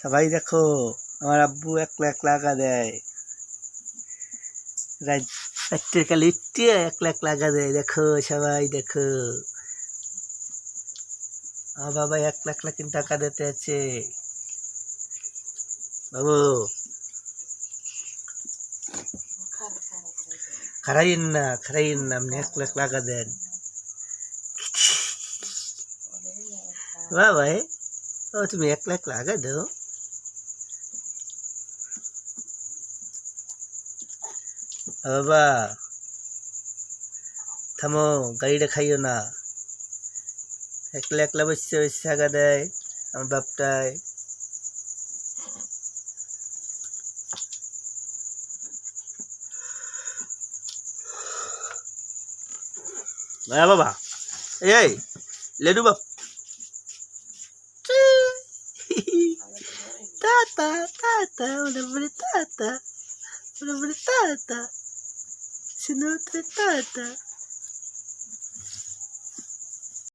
সবাই দেখো আমার আব্বু একলা একলা আগা দেয়। রাত্রের কালে উঠতে একলা একলা আগা দেয়। দেখো সবাই দেখো, আমার বাবা একলা একলা কিন্তু টাকা দিতে আছে। বাবু খারাইন না আপনি একলা একলা আগা দেন। বাবা ও তুমি একলা একলা আগা দাও। বাবা থামো, গাড়িটা খাইও না। একলা একলা বসে বসে আগা দেয় আমার বাপটায়। বাবা এই লেডু বাপ tata tata una frittata, una frittata, se non frittata.